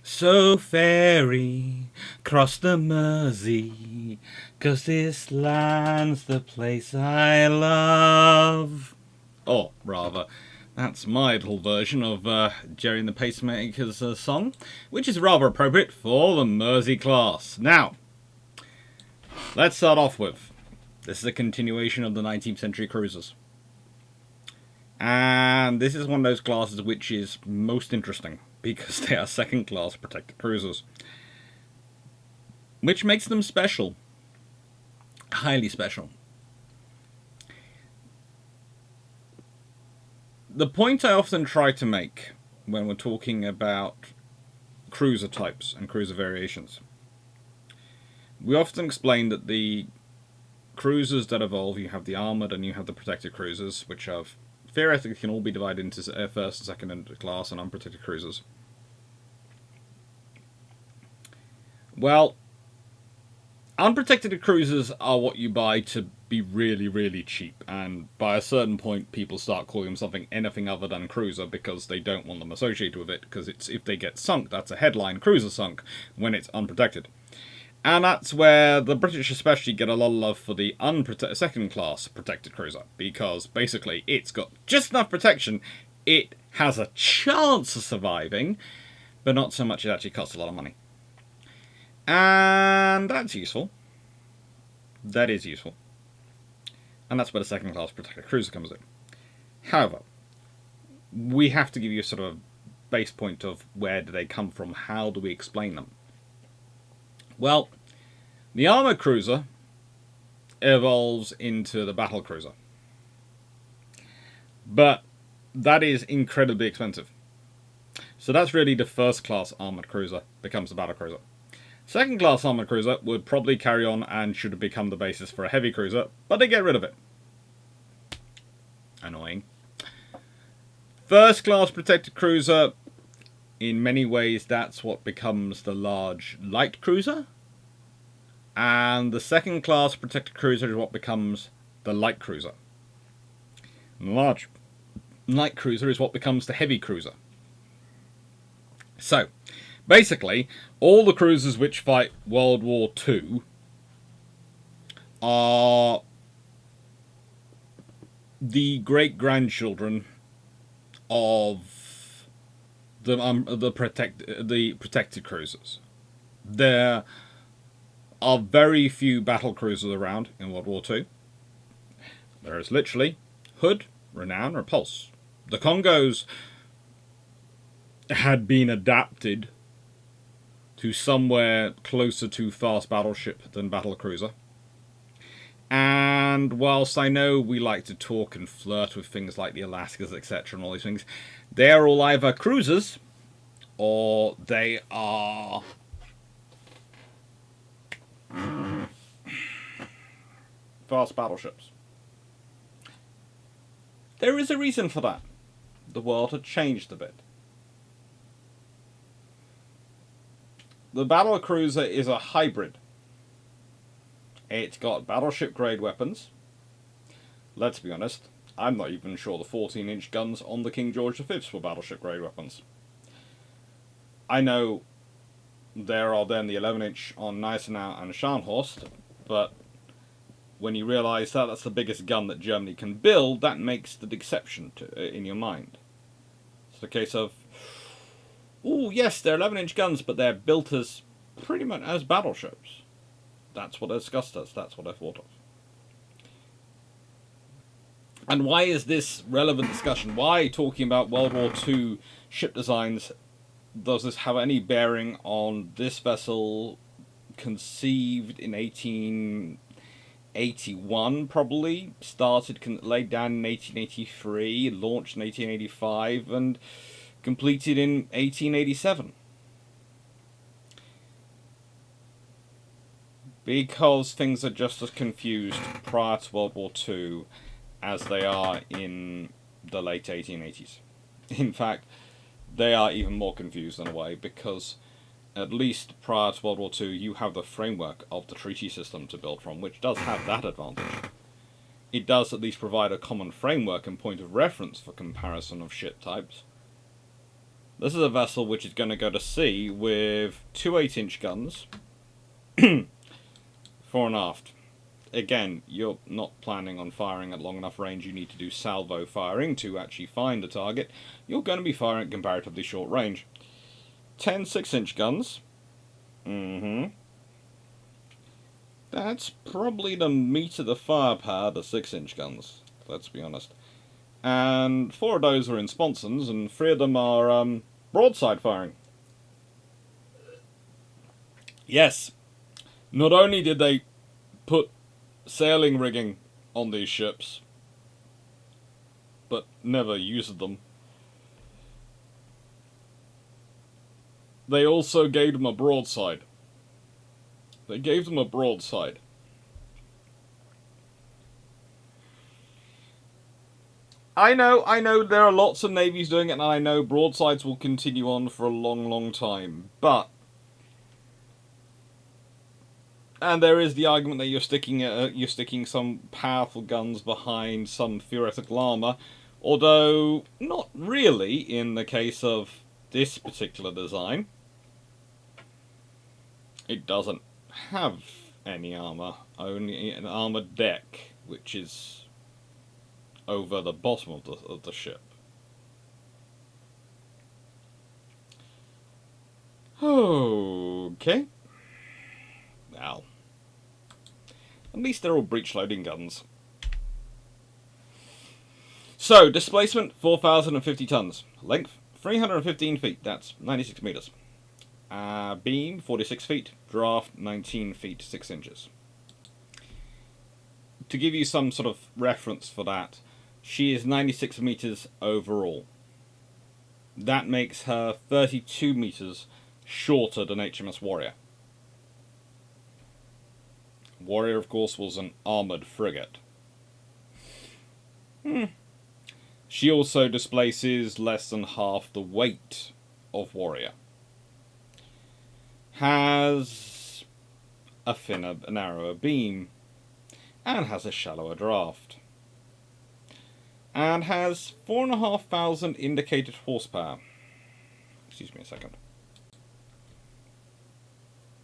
So ferry, cross the Mersey, 'cause this land's the place I love. Or rather, that's my little version of Jerry and the Pacemaker's song, which is rather appropriate for the Mersey Class. Now, let's start off with, this is a continuation of the 19th century cruisers. And this is one of those classes which is most interesting, because they are second class protected cruisers. Which makes them special. Highly special. The point I often try to make when we're talking about cruiser types and cruiser variations, we often explain that the cruisers that evolve, you have the armoured and you have the protected cruisers, which have theoretically can all be divided into first and second class and unprotected cruisers. Well, unprotected cruisers are what you buy to be really, really cheap, and by a certain point people start calling them something anything other than cruiser because they don't want them associated with it, because it's, if they get sunk, that's a headline cruiser sunk when it's unprotected. And that's where the British especially get a lot of love for the second class protected cruiser, because basically it's got just enough protection, it has a chance of surviving, but not so much it actually costs a lot of money. And that's useful. That is useful. And that's where the second class protected cruiser comes in. However, we have to give you a sort of base point of where do they come from, how do we explain them. Well, the armoured cruiser evolves into the battle cruiser. But that is incredibly expensive. So that's really the first class armoured cruiser becomes the battle cruiser. Second class armoured cruiser would probably carry on and should have become the basis for a heavy cruiser, but they get rid of it. Annoying. First class protected cruiser, in many ways that's what becomes the large light cruiser. And the second class protected cruiser is what becomes the light cruiser. And the large light cruiser is what becomes the heavy cruiser. So, basically, all the cruisers which fight World War II are the great-grandchildren of the protected cruisers. There are very few battle cruisers around in World War II. There is literally Hood, Renown, Repulse. The Congos had been adapted to somewhere closer to fast battleship than battle cruiser. And whilst I know we like to talk and flirt with things like the Alaskas, etc., and all these things, they are all either cruisers or they are fast battleships. There is a reason for that. The world had changed a bit. The battle cruiser is a hybrid. It's got battleship grade weapons. Let's be honest, I'm not even sure the 14-inch guns on the King George V's were battleship grade weapons. I know there are then the 11-inch on Gneisenau and Scharnhorst, but when you realise that that's the biggest gun that Germany can build, that makes the exception in your mind. It's the case of, oh yes, they're 11-inch guns, but they're built as pretty much as battleships. That's what they're discussed as, that's what they're thought of. And why is this relevant discussion? Why, talking about World War II ship designs, does this have any bearing on this vessel conceived in 1881, probably, laid down in 1883, launched in 1885, and completed in 1887? Because things are just as confused prior to World War II as they are in the late 1880s. In fact, they are even more confused in a way, because at least prior to World War II, you have the framework of the treaty system to build from, which does have that advantage. It does at least provide a common framework and point of reference for comparison of ship types. This is a vessel which is going to go to sea with two 8-inch guns, fore and aft. Again, you're not planning on firing at long enough range. You need to do salvo firing to actually find the target. You're going to be firing at comparatively short range. 10 6-inch guns. That's probably the meat of the firepower, the 6-inch guns, let's be honest. And 4 of those are in sponsons, and 3 of them are broadside firing. Yes, not only did they put sailing rigging on these ships, but never used them, they also gave them a broadside. They gave them a broadside. I know there are lots of navies doing it, and I know broadsides will continue on for a long, long time, but... And there is the argument that you're sticking some powerful guns behind some theoretical armour, although not really in the case of this particular design. It doesn't have any armour, only an armoured deck, which is over the bottom of the ship. Okay. Well, at least they're all breech loading guns. So, displacement 4,050 tons. Length 315 feet, that's 96 metres. Beam 46 feet, draft 19 feet 6 inches. To give you some sort of reference for that, she is 96 metres overall. That makes her 32 metres shorter than HMS Warrior. Warrior, of course, was an armoured frigate. She also displaces less than half the weight of Warrior. Has a thinner, narrower beam, and has a shallower draft. And has 4,500 indicated horsepower. Excuse me a second.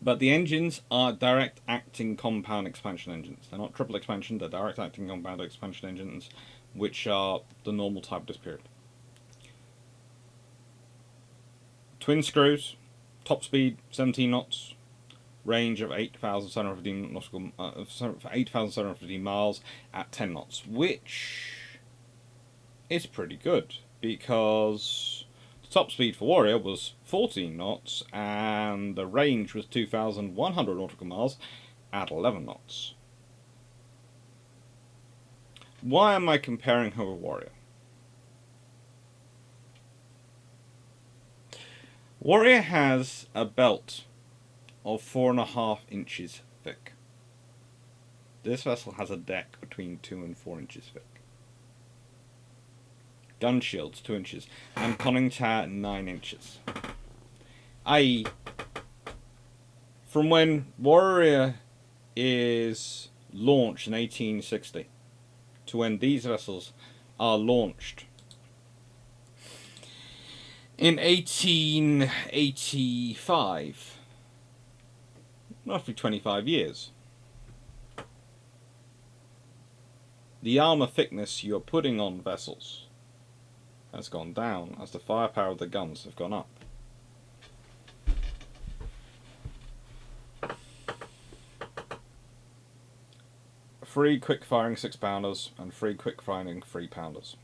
But the engines are direct acting compound expansion engines. They're not triple expansion, they're direct acting compound expansion engines, which are the normal type of this period. Twin screws, top speed 17 knots, range of 8,750 miles at 10 knots, which is pretty good because the top speed for Warrior was 14 knots and the range was 2,100 nautical miles at 11 knots. Why am I comparing her with Warrior? Warrior has a belt of 4.5 inches thick. This vessel has a deck between 2 and 4 inches thick. Gun shields 2 inches, and conning tower 9 inches. I.e., from when Warrior is launched in 1860 to when these vessels are launched in 1885, roughly 25 years, the armour thickness you're putting on vessels has gone down as the firepower of the guns have gone up. Three quick-firing 6-pounders and 3 quick-firing 3-pounders.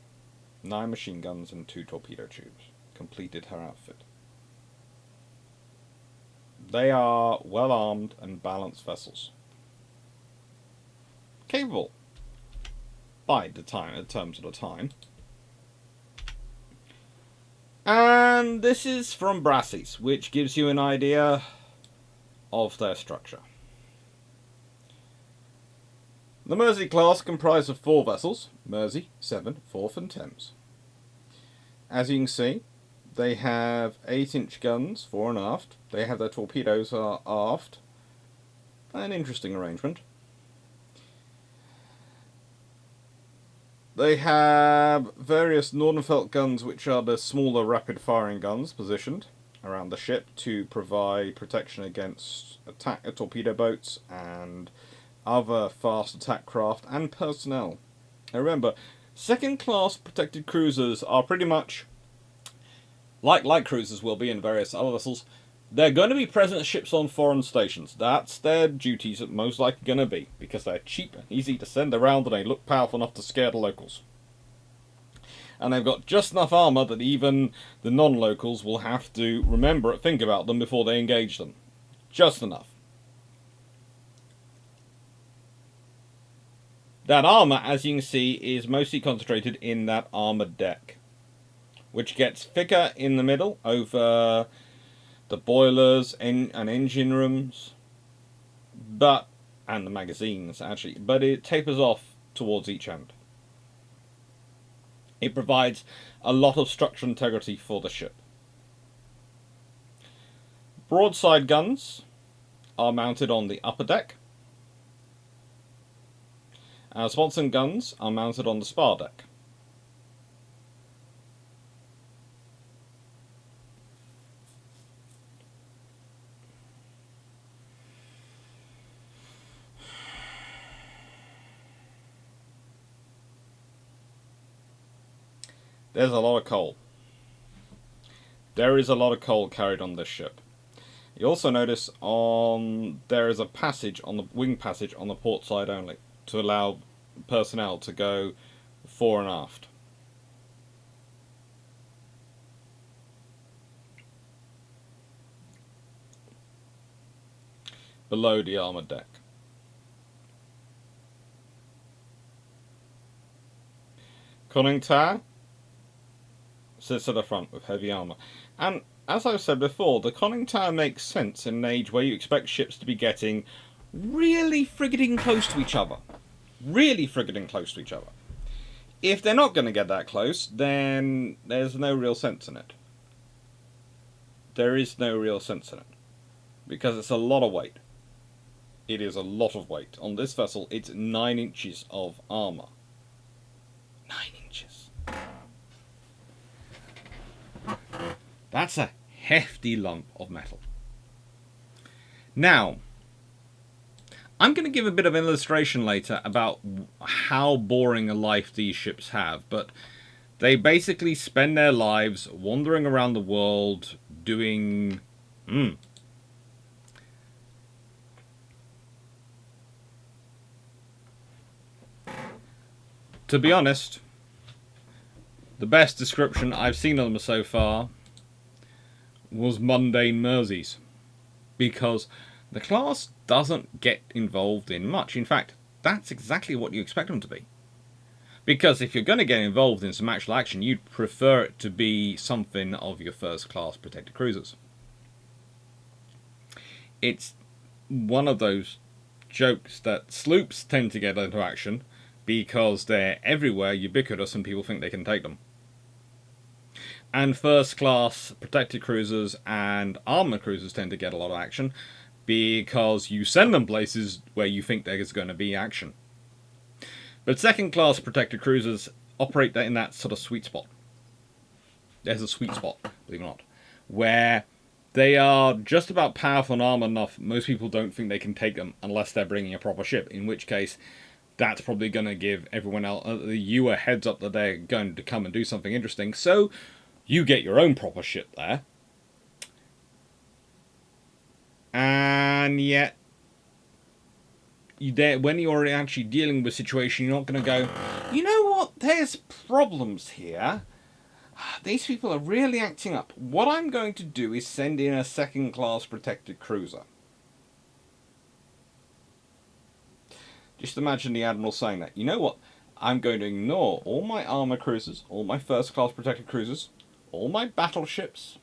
9 machine guns and 2 torpedo tubes completed her outfit. They are well-armed and balanced vessels. Capable, by the terms of the time. And this is from Brassey's, which gives you an idea of their structure. The Mersey Class comprised of 4 vessels, Mersey, Severn, Forth and Thames. As you can see, they have 8-inch guns, fore and aft. They have their torpedoes aft. An interesting arrangement. They have various Nordenfelt guns, which are the smaller rapid-firing guns positioned around the ship to provide protection against attack torpedo boats and other fast attack craft and personnel. Now remember, second-class protected cruisers are pretty much like light cruisers will be in various other vessels. They're going to be present ships on foreign stations. That's their duties most likely going to be, because they're cheap and easy to send around and they look powerful enough to scare the locals. And they've got just enough armour that even the non-locals will have to remember and think about them before they engage them. Just enough. That armour, as you can see, is mostly concentrated in that armoured deck, which gets thicker in the middle over the boilers and engine rooms, and the magazines actually, but it tapers off towards each end. It provides a lot of structural integrity for the ship. Broadside guns are mounted on the upper deck. Swanson guns are mounted on the spar deck. There's a lot of coal. There is a lot of coal carried on this ship. You also notice there is a passage on the wing passage on the port side only to allow personnel to go fore and aft. Below the armoured deck. Conning tower sits at the front with heavy armour. And as I've said before, the conning tower makes sense in an age where you expect ships to be getting really frigating close to each other. Really frigating close to each other. If they're not going to get that close, then there's no real sense in it. There is no real sense in it. Because it's a lot of weight. It is a lot of weight. On this vessel, it's 9 inches of armour. 9 inches. That's a hefty lump of metal. Now, I'm going to give a bit of illustration later about how boring a life these ships have, but they basically spend their lives wandering around the world doing... To be honest, the best description I've seen of them so far was mundane Merseys, because the class doesn't get involved in much. In fact, that's exactly what you expect them to be. Because if you're going to get involved in some actual action, you'd prefer it to be something of your first class protected cruisers. It's one of those jokes that sloops tend to get into action because they're everywhere, ubiquitous, and people think they can take them. And first class protected cruisers and armoured cruisers tend to get a lot of action because you send them places where you think there's going to be action. But second class protected cruisers operate in that sort of sweet spot. There's a sweet spot, believe it or not, where they are just about powerful and armoured enough. Most people don't think they can take them unless they're bringing a proper ship, in which case that's probably going to give everyone else, you a heads up that they're going to come and do something interesting. So you get your own proper ship there. And yet, when you're actually dealing with a situation, you're not going to go, you know what, there's problems here. These people are really acting up. What I'm going to do is send in a second-class protected cruiser. Just imagine the Admiral saying that. You know what? I'm going to ignore all my armour cruisers, all my first-class protected cruisers, all my battleships,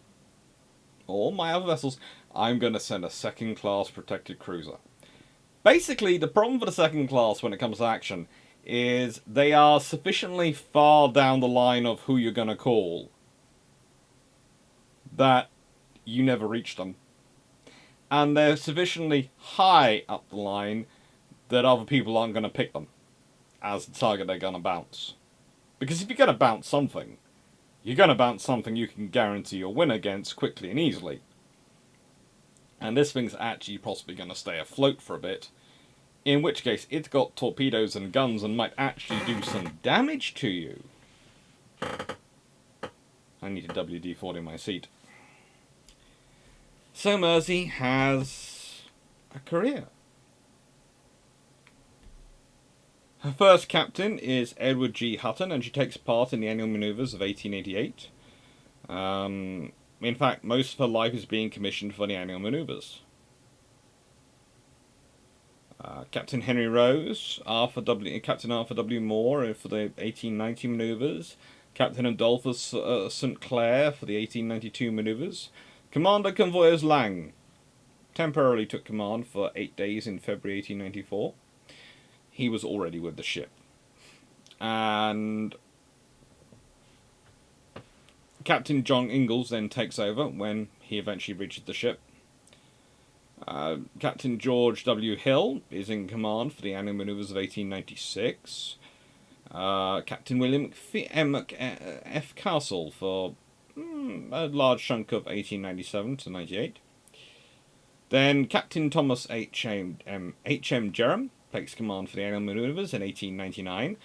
all my other vessels. I'm going to send a second-class protected cruiser. Basically, the problem for the second class when it comes to action is they are sufficiently far down the line of who you're going to call that you never reach them. And they're sufficiently high up the line that other people aren't going to pick them as the target they're going to bounce. Because if you're going to bounce something, you're going to bounce something you can guarantee your win against quickly and easily. And this thing's actually possibly going to stay afloat for a bit, in which case it's got torpedoes and guns and might actually do some damage to you. I need to WD-40 my seat. So Mersey has a career. Her first captain is Edward G. Hutton, and she takes part in the annual manoeuvres of 1888. In fact, most of her life is being commissioned for the annual manoeuvres. Captain Henry Rose, Captain Arthur W. Moore for the 1890 manoeuvres, Captain Adolphus St. Clair for the 1892 manoeuvres, Commander Convoyers Lang temporarily took command for 8 days in February 1894. He was already with the ship. And Captain John Ingalls then takes over when he eventually reaches the ship. Captain George W. Hill is in command for the annual manoeuvres of 1896. Captain William F. Castle for a large chunk of 1897 to 98. Then Captain Thomas H.M. Jerram takes command for the annual manoeuvres in 1899.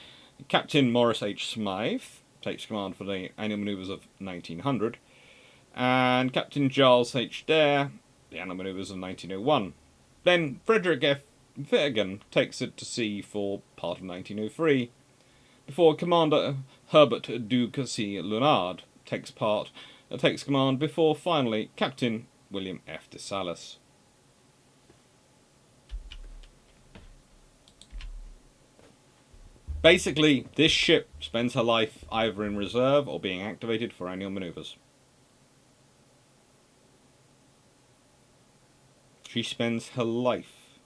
Captain Morris H. Smythe takes command for the annual manoeuvres of 1900. And Captain Giles H. Dare, the annual manoeuvres of 1901. Then Frederick F. Finnegan takes it to sea for part of 1903, before Commander Herbert Ducasse Lunard takes command, before finally Captain William F. de Salis. Basically, this ship spends her life either in reserve or being activated for annual manoeuvres. She spends her life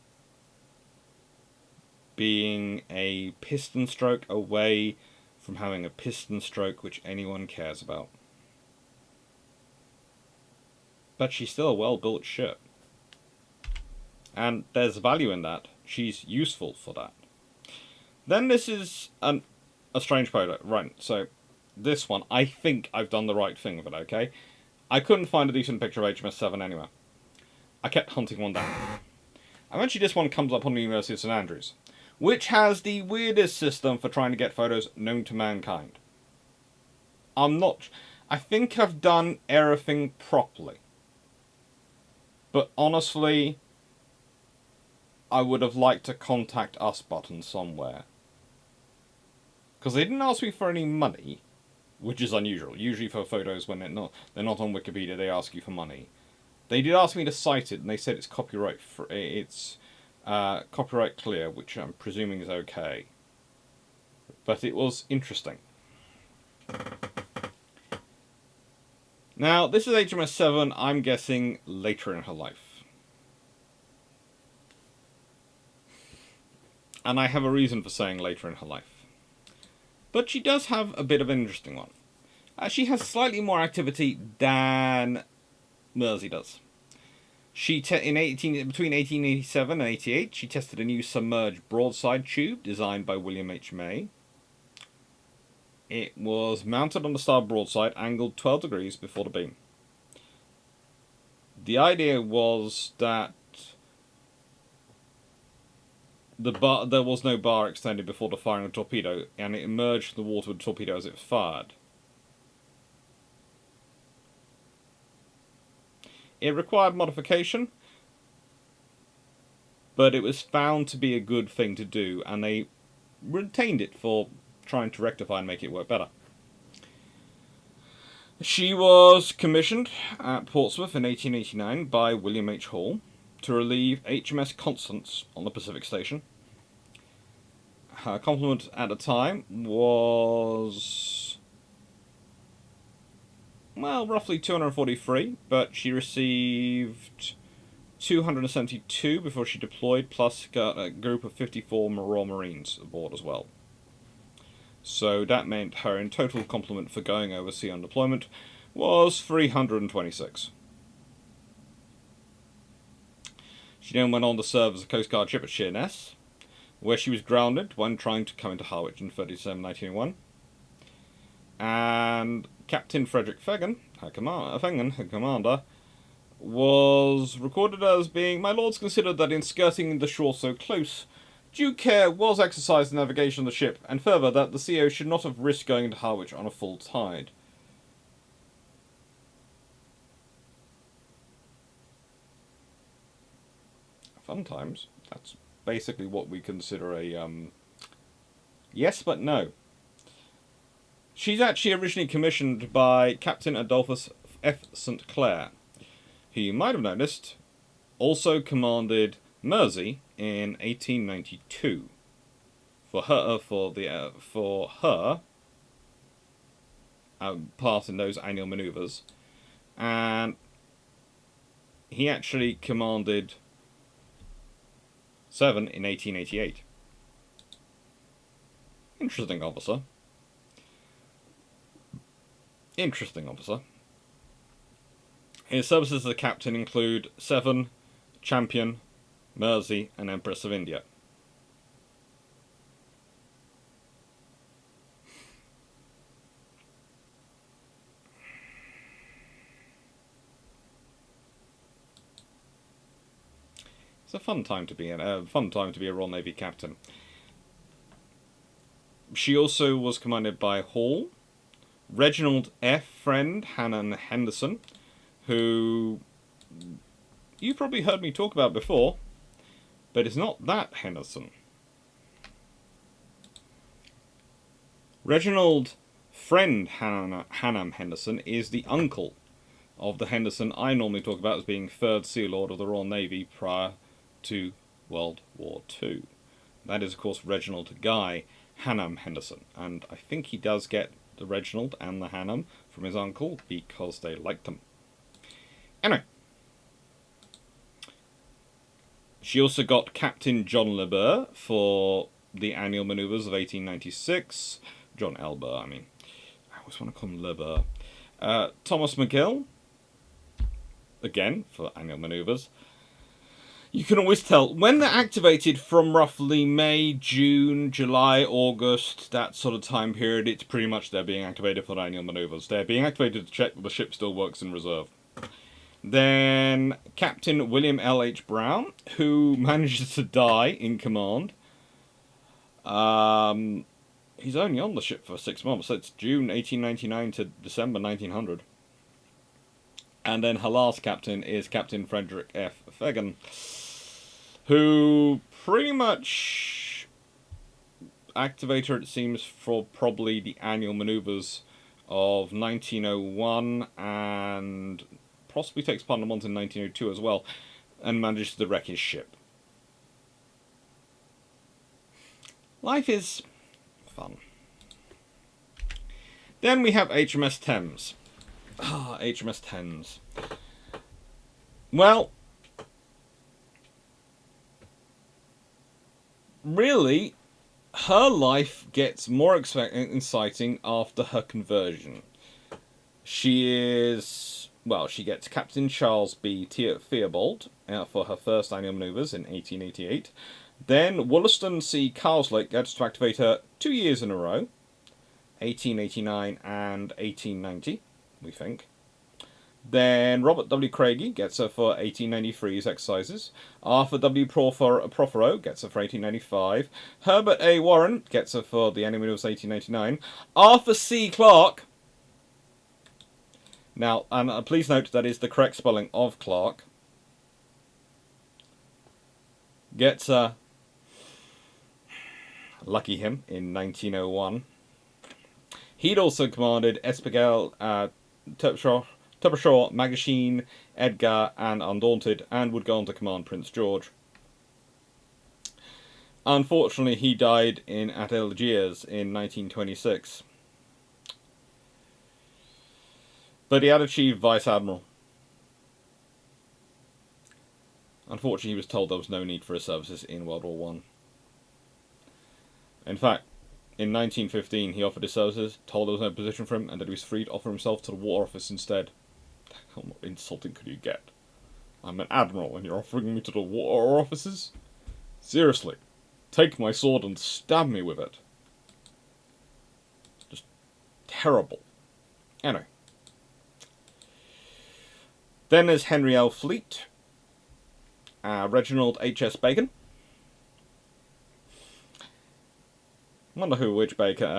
being a piston stroke away from having a piston stroke which anyone cares about. But she's still a well-built ship. And there's value in that. She's useful for that. Then this is a strange photo. Right, so this one, I think I've done the right thing with it, okay? I couldn't find a decent picture of HMS 7 anywhere. I kept hunting one down. Eventually this one comes up on the University of St Andrews, which has the weirdest system for trying to get photos known to mankind. I think I've done everything properly. But honestly, I would have liked a contact us button somewhere. Because they didn't ask me for any money, which is unusual. Usually for photos when they're not on Wikipedia, they ask you for money. They did ask me to cite it, and they said it's copyright clear, which I'm presuming is okay. But it was interesting. Now, this is HMS 7, I'm guessing later in her life. And I have a reason for saying later in her life. But she does have a bit of an interesting one. She has slightly more activity than Mersey does. Between 1887 and 88, she tested a new submerged broadside tube designed by William H. May. It was mounted on the starboard broadside, angled 12 degrees before the beam. The idea was that there was no bar extended before the firing of the torpedo, and it emerged from the water with the torpedo as it fired. It required modification, but it was found to be a good thing to do, and they retained it for trying to rectify and make it work better. She was commissioned at Portsmouth in 1889 by William H. Hall to relieve HMS Constance on the Pacific Station. Her complement at the time was, well, roughly 243, but she received 272 before she deployed, plus got a group of 54 Royal Marines aboard as well. So that meant her in total complement for going overseas on deployment was 326. She then went on to serve as a Coast Guard ship at Sheerness, where she was grounded when trying to come into Harwich in 1901. And Captain Frederick Fengen, her commander, was recorded as being, "My lords considered that in skirting the shore so close, due care was exercised in navigation of the ship, and further that the CO should not have risked going into Harwich on a full tide." Fun times. That's basically what we consider a yes but no. She's actually originally commissioned by Captain Adolphus F. St. Clair, who you might have noticed also commanded Mersey in 1892 for her part in those annual manoeuvres, and he actually commanded 7 in 1888. Interesting officer. His services as a captain include 7, Champion, Mersey, and Empress of India. It's a fun time to be a Royal Navy captain. She also was commanded by Hall, Reginald F. Friend Hannan Henderson, who you probably heard me talk about before, but it's not that Henderson. Reginald Friend Hannan Henderson is the uncle of the Henderson I normally talk about as being 3rd Sea Lord of the Royal Navy prior to World War II. That is, of course, Reginald Guy Hannan Henderson, and I think he does get the Reginald and the Hannan from his uncle because they liked them. Anyway, she also got Captain John LeBur for the annual manoeuvres of 1896. John Elber, I mean. I always want to call him LeBur. Thomas McGill, again, for annual manoeuvres. You can always tell when they're activated from roughly May, June, July, August, that sort of time period. It's pretty much they're being activated for annual manoeuvres. They're being activated to check that the ship still works in reserve. Then Captain William L. H. Brown, who manages to die in command. He's only on the ship for 6 months, so it's June 1899 to December 1900. And then her last captain is Captain Frederick F. Fengen, who pretty much activated, it seems, for probably the annual manoeuvres of 1901 and possibly takes part in the ones in 1902 as well, and manages to wreck his ship. Life is fun. Then we have HMS Thames. HMS Thames. Well, really, her life gets more exciting after her conversion. She gets Captain Charles B. Theobald for her first annual manoeuvres in 1888. Then Wollaston C. Carslake gets to activate her 2 years in a row, 1889 and 1890, we think. Then Robert W. Craigie gets her for 1893's exercises. Arthur W. Prothero gets her for 1895. Herbert A. Warren gets her for the annual manoeuvres 1899. Arthur C. Clarke. Now, and please note that is the correct spelling of Clarke. Gets her, lucky him, in 1901. He'd also commanded Espegal, Terpshaw, Magazine, Edgar, and Undaunted, and would go on to command Prince George. Unfortunately, he died at Algiers in 1926. But he had achieved Vice Admiral. Unfortunately, he was told there was no need for his services in World War I. In fact, in 1915, he offered his services, told there was no position for him, and that he was free to offer himself to the War Office instead. How more insulting could you get? I'm an admiral, and you're offering me to the War Offices? Seriously, take my sword and stab me with it. Just terrible. Anyway. Then there's Henry L. Fleet, Reginald H.S. Bacon. I wonder which Bacon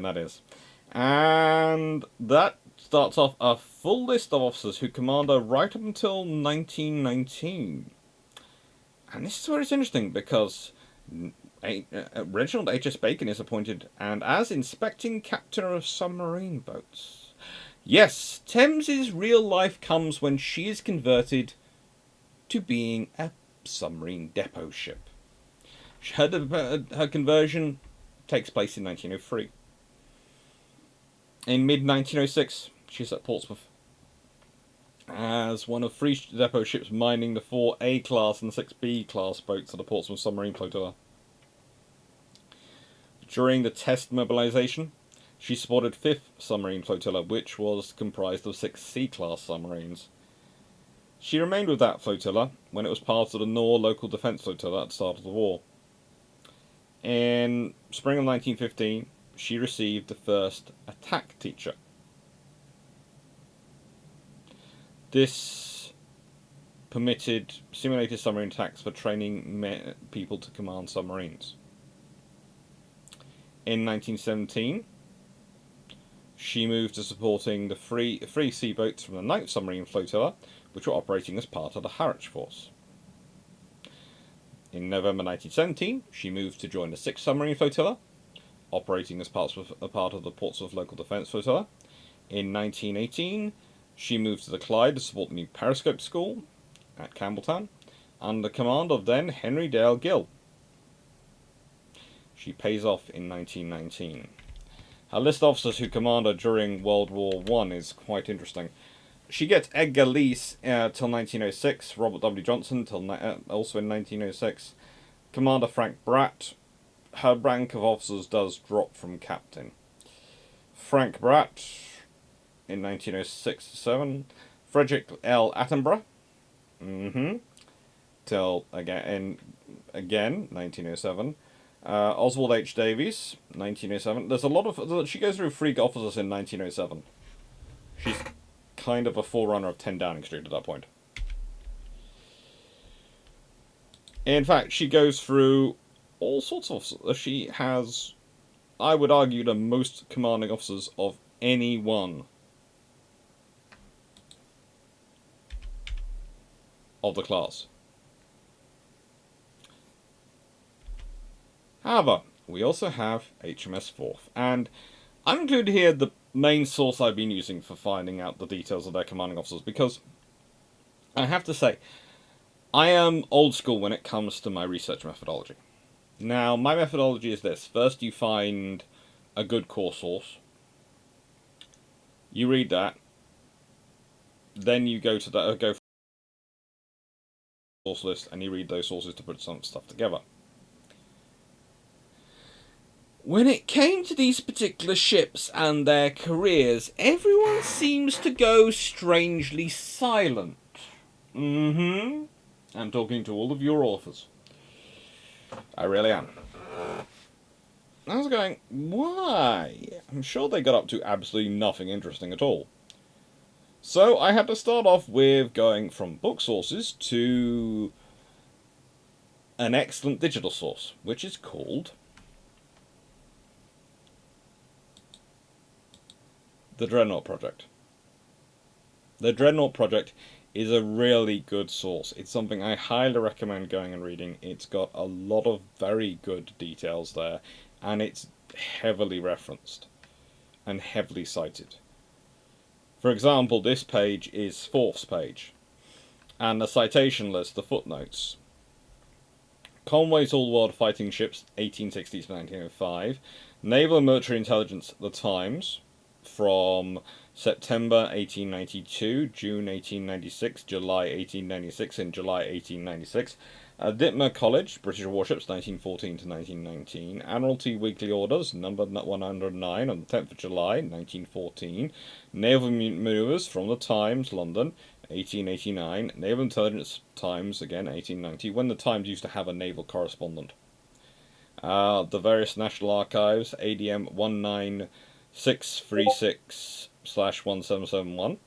that is. And that starts off a full list of officers who commanded right up until 1919. And this is where it's interesting, because Reginald H.S. Bacon is appointed and as inspecting captain of submarine boats. Yes, Thames's real life comes when she is converted to being a submarine depot ship. Her conversion takes place in 1903. In mid-1906, she's at Portsmouth as one of 3 depot ships mining the 4 A-class and 6 B-class boats of the Portsmouth submarine flotilla. During the test mobilization, she supported 5th submarine flotilla, which was comprised of 6 C-class submarines. She remained with that flotilla when it was part of the Nor local defence flotilla at the start of the war. In spring of 1915, she received the first attack teacher. This permitted simulated submarine attacks for training people to command submarines. In 1917, she moved to supporting the three sea boats from the 9th submarine flotilla, which were operating as part of the Harwich Force. In November 1917, she moved to join the 6th submarine flotilla, operating as part of the Portsmouth local defence flotilla. In 1918, she moved to the Clyde to support the new periscope school at Campbelltown, under command of then Henry Dale Gill. She pays off in 1919. Her list of officers who commanded during World War I is quite interesting. She gets Edgar Leese till 1906, Robert W. Johnson till also in 1906, Commander Frank Bratt. Her rank of officers does drop from captain. Frank Bratt in 1906-7, Frederick L. Attenborough, till again 1907. Oswald H. Davies, 1907. There's a lot of... She goes through 3 officers in 1907. She's kind of a forerunner of 10 Downing Street at that point. In fact, she goes through all sorts of officers. She has, I would argue, the most commanding officers of any one of the class. However, we also have HMS Forth, and I've included here the main source I've been using for finding out the details of their commanding officers, because I have to say, I am old school when it comes to my research methodology. Now, my methodology is this. First, you find a good core source. You read that. Then you go to the go for the source list, and you read those sources to put some stuff together. When it came to these particular ships and their careers, everyone seems to go strangely silent. I'm talking to all of your authors. I really am. I was going, why? I'm sure they got up to absolutely nothing interesting at all. So I had to start off with going from book sources to an excellent digital source, which is called The Dreadnought Project. The Dreadnought Project is a really good source. It's something I highly recommend going and reading. It's got a lot of very good details there, and it's heavily referenced and heavily cited. For example, this page is Forth's page, and the citation list, the footnotes. Conway's All-World Fighting Ships, 1860 to 1905. Naval and Military Intelligence, The Times, from September 1892, June 1896, July 1896, and July 1896. Dittmer College, British Warships, 1914 to 1919. Admiralty Weekly Orders, number 109, on the 10th of July, 1914. Naval Manoeuvres from the Times, London, 1889. Naval Intelligence Times, again, 1890, when the Times used to have a naval correspondent. The various National Archives, ADM 19636/1771.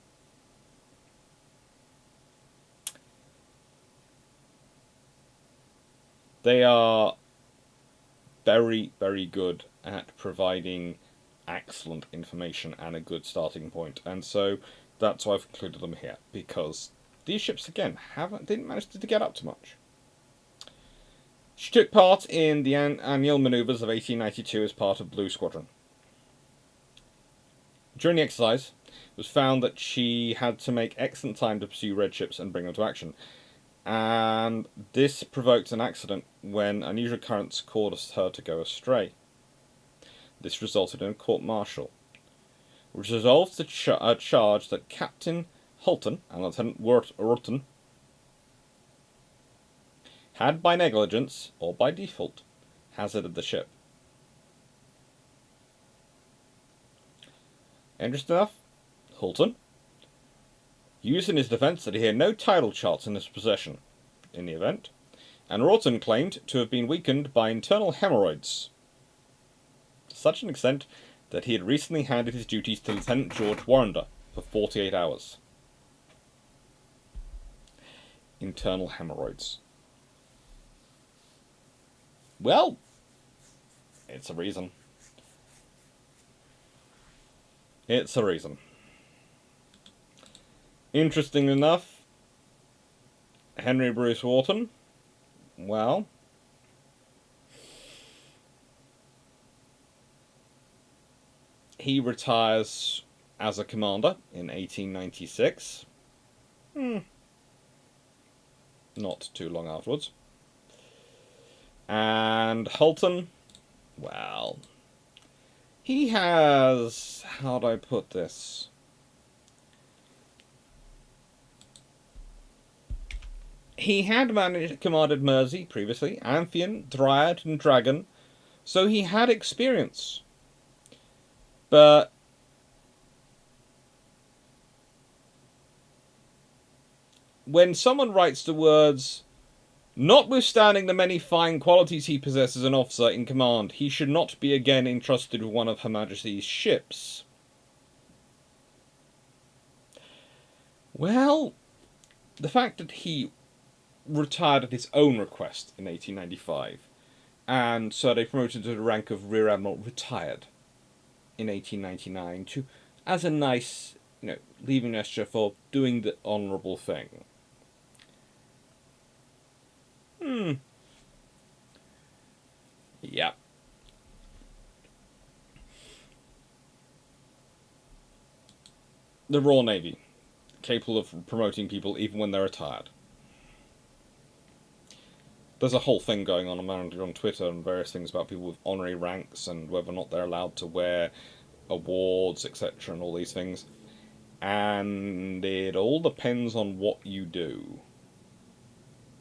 They are very, very good at providing excellent information and a good starting point, and so that's why I've included them here, because these ships again didn't manage to get up to much. She took part in the annual manoeuvres of 1892 as part of Blue Squadron. During the exercise, it was found that she had to make excellent time to pursue red ships and bring them to action, and this provoked an accident when unusual currents caused her to go astray. This resulted in a court-martial, which resolved the charge that Captain Hulton and Lieutenant Wharton had by negligence, or by default, hazarded the ship. Interesting enough, Hulton used in his defence that he had no title charts in his possession in the event, and Wharton claimed to have been weakened by internal hemorrhoids, to such an extent that he had recently handed his duties to Lieutenant George Warrender for 48 hours. Internal hemorrhoids. Well, it's a reason. It's a reason. Interesting enough, Henry Bruce Wharton, well, he retires as a commander in 1896. Not too long afterwards. And Hulton, well, he has, how do I put this? He had commanded Mersey previously, Amphion, Dryad, and Dragon, so he had experience. But when someone writes the words, notwithstanding the many fine qualities he possesses as an officer in command, he should not be again entrusted with one of Her Majesty's ships. Well, the fact that he retired at his own request in 1895, and so they promoted to the rank of Rear Admiral retired in 1899 to, as a nice, leaving gesture for doing the honourable thing. Yeah. The Royal Navy, capable of promoting people even when they're retired. There's a whole thing going on Twitter and various things about people with honorary ranks and whether or not they're allowed to wear awards, etc., and all these things. And it all depends on what you do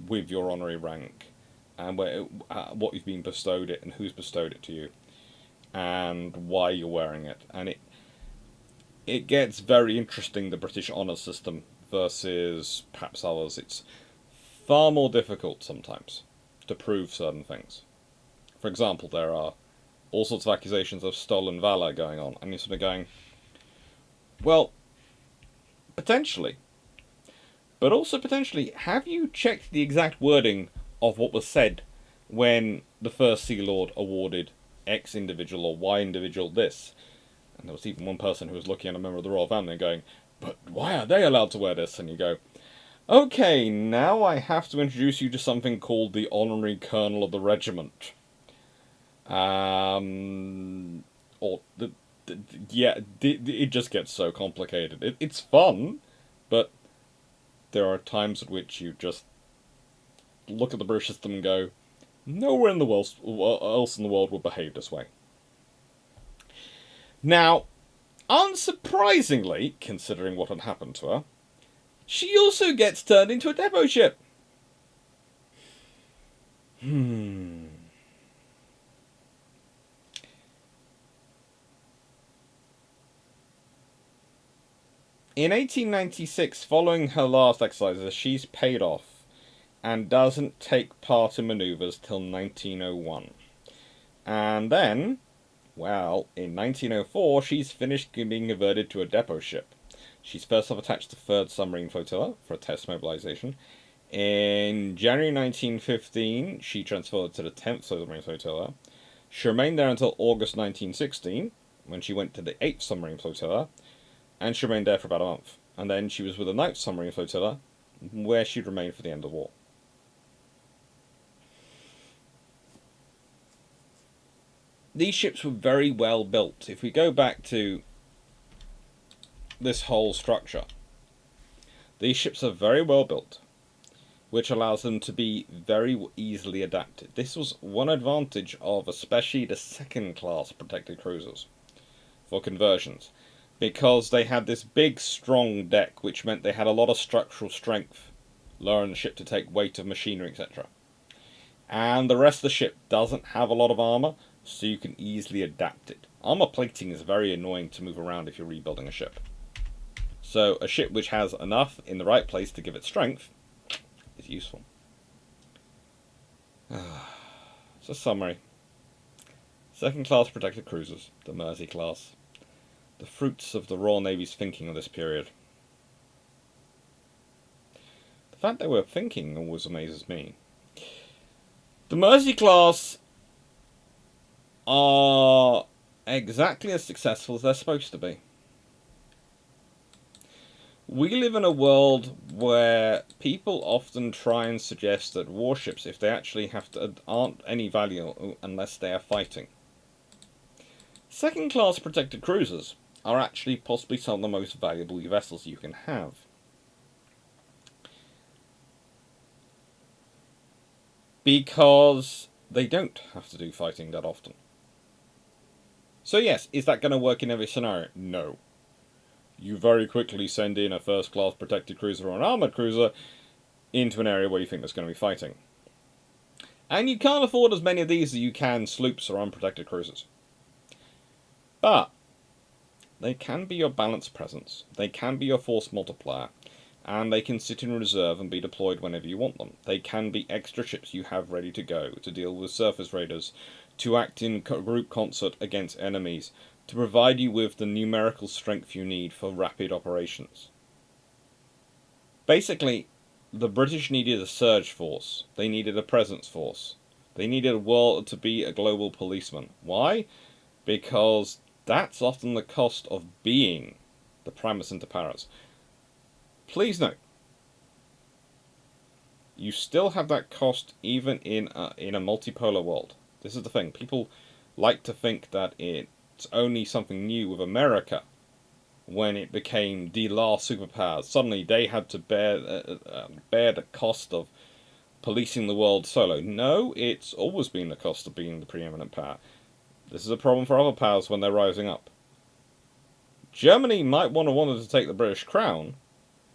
with your honorary rank, and what you've been bestowed it, and who's bestowed it to you, and why you're wearing it. And it gets very interesting, the British honours system versus perhaps others. It's far more difficult sometimes to prove certain things. For example, there are all sorts of accusations of stolen valour going on, and you're sort of going, well, potentially. But also potentially, have you checked the exact wording of what was said when the First Sea Lord awarded X individual or Y individual this? And there was even one person who was looking at a member of the royal family and going, but why are they allowed to wear this? And you go, okay, now I have to introduce you to something called the Honorary Colonel of the Regiment. It just gets so complicated. It's fun, but there are times at which you just look at the British system and go, nowhere in the world else in the world would behave this way. Now, unsurprisingly, considering what had happened to her, she also gets turned into a depot ship. In 1896, following her last exercises, she's paid off and doesn't take part in manoeuvres till 1901. And then, well, in 1904, she's finished being converted to a depot ship. She's first off attached to the 3rd Submarine Flotilla for a test mobilization. In January 1915, she transferred to the 10th Submarine Flotilla. She remained there until August 1916, when she went to the 8th Submarine Flotilla, and she remained there for about a month. And then she was with the 9th Submarine Flotilla, where she'd remained for the end of the war. These ships were very well built. If we go back to this whole structure, these ships are very well built, which allows them to be very easily adapted. This was one advantage of especially the 2nd class protected cruisers for conversions, because they had this big strong deck, which meant they had a lot of structural strength, allowing the ship to take weight of machinery, etc. And the rest of the ship doesn't have a lot of armor, so you can easily adapt it. Armor plating is very annoying to move around if you're rebuilding a ship. So a ship which has enough in the right place to give it strength is useful. So summary. 2nd class protected cruisers, the Mersey Class. The fruits of the Royal Navy's thinking of this period. The fact they were thinking always amazes me. The Mersey Class are exactly as successful as they're supposed to be. We live in a world where people often try and suggest that warships, if they actually aren't any value unless they are fighting. 2nd class protected cruisers are actually possibly some of the most valuable vessels you can have. Because they don't have to do fighting that often. So yes, is that going to work in every scenario? No. You very quickly send in a 1st class protected cruiser or an armoured cruiser into an area where you think there's going to be fighting. And you can't afford as many of these as you can sloops or unprotected cruisers. But they can be your balanced presence, they can be your force multiplier, and they can sit in reserve and be deployed whenever you want them. They can be extra ships you have ready to go to deal with surface raiders, to act in group concert against enemies, to provide you with the numerical strength you need for rapid operations. Basically, the British needed a surge force. They needed a presence force. They needed a world to be a global policeman. Why? Because that's often the cost of being the primus inter pares. Please note, you still have that cost even in a multipolar world. This is the thing. People like to think that it's only something new with America when it became the last superpower. Suddenly they had to bear the cost of policing the world solo. No, it's always been the cost of being the preeminent power. This is a problem for other powers when they're rising up. Germany might wanted to take the British crown,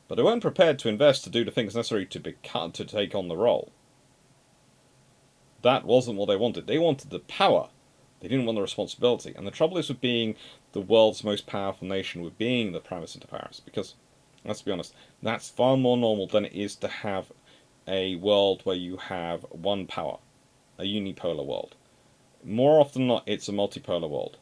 but they weren't prepared to invest to do the things necessary to take on the role. That wasn't what they wanted. They wanted the power. They didn't want the responsibility. And the trouble is with being the world's most powerful nation, with being the primus inter pares, because, let's be honest, that's far more normal than it is to have a world where you have one power, a unipolar world. More often than not, it's a multipolar world.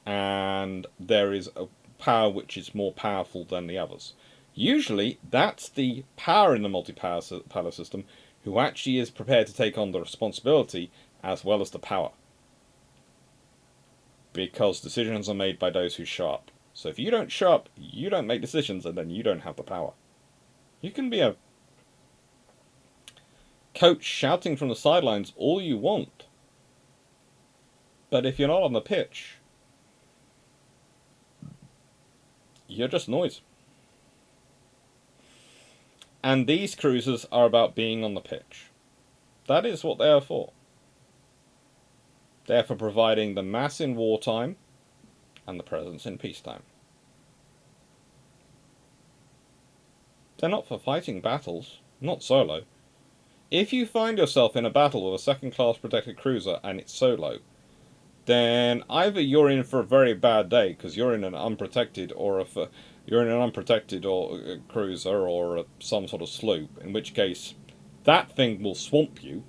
And there is a power which is more powerful than the others. Usually, that's the power in the multipolar system who actually is prepared to take on the responsibility as well as the power. Because decisions are made by those who show up. So if you don't show up, you don't make decisions, and then you don't have the power. You can be a coach shouting from the sidelines all you want, but if you're not on the pitch, you're just noise. And these cruisers are about being on the pitch. That is what they are for. They're for providing the mass in wartime and the presence in peacetime. They're not for fighting battles, not solo. If you find yourself in a battle with a 2nd class protected cruiser and it's solo, then either you're in for a very bad day because you're in an unprotected cruiser or some sort of sloop, in which case that thing will swamp you.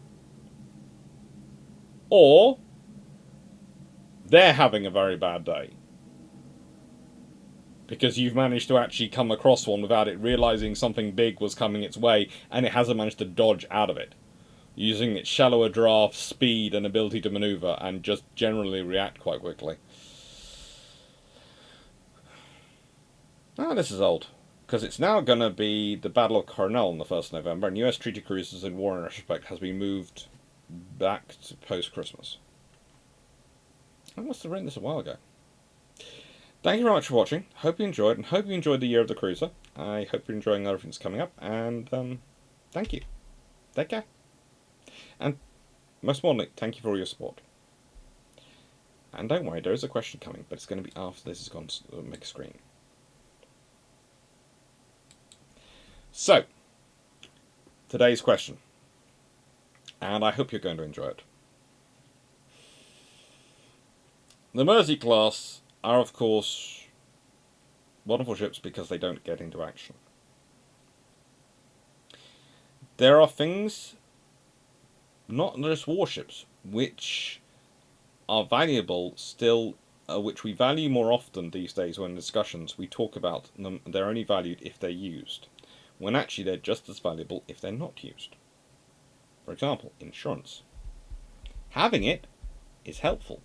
or they're having a very bad day because you've managed to actually come across one without it realizing something big was coming its way, and it hasn't managed to dodge out of it, using its shallower draft, speed, and ability to maneuver, and just generally react quite quickly. This is old, because it's now going to be the Battle of Cornell on the 1st of November, and US treaty cruisers in war in retrospect has been moved back to post-Christmas. I must have written this a while ago. Thank you very much for watching. Hope you enjoyed, and hope you enjoyed the year of the cruiser. I hope you're enjoying everything that's coming up, and thank you. Take care. And most importantly, thank you for all your support. And don't worry, there is a question coming, but it's going to be after this has gone to the big screen. So, today's question, and I hope you're going to enjoy it. The Mersey Class are, of course, wonderful ships because they don't get into action. There are things, not just warships, which are valuable still, which we value more often these days when in discussions we talk about them. They're only valued if they're used, when actually they're just as valuable if they're not used. For example, insurance. Having it is helpful.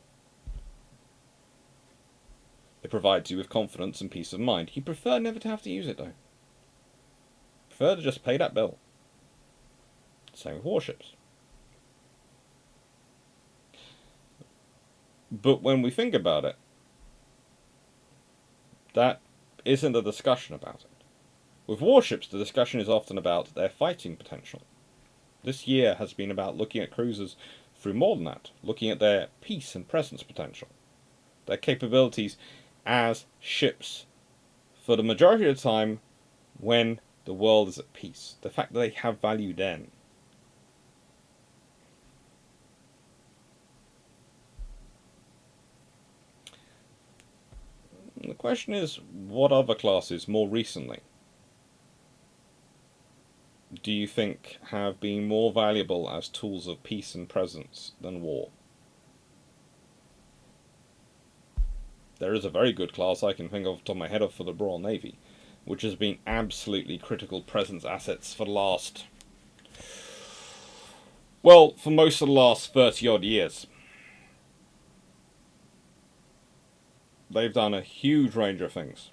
It provides you with confidence and peace of mind. You prefer never to have to use it, though. Prefer to just pay that bill. Same with warships. But when we think about it, that isn't a discussion about it. With warships, the discussion is often about their fighting potential. This year has been about looking at cruisers through more than that, looking at their peace and presence potential, their capabilities as ships for the majority of the time when the world is at peace, the fact that they have value then. The question is, what other classes more recently do you think have been more valuable as tools of peace and presence than war? There is a very good class I can think of off the top of my head for the Royal Navy, which has been absolutely critical presence assets for the last, well, for most of the last 30 odd years. They've done a huge range of things.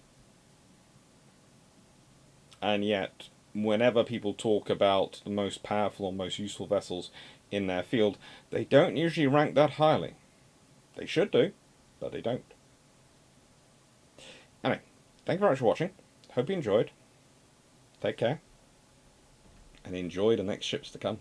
And yet, whenever people talk about the most powerful or most useful vessels in their field, they don't usually rank that highly. They should do, but they don't. Anyway, thank you very much for watching. Hope you enjoyed. Take care. And enjoy the next ships to come.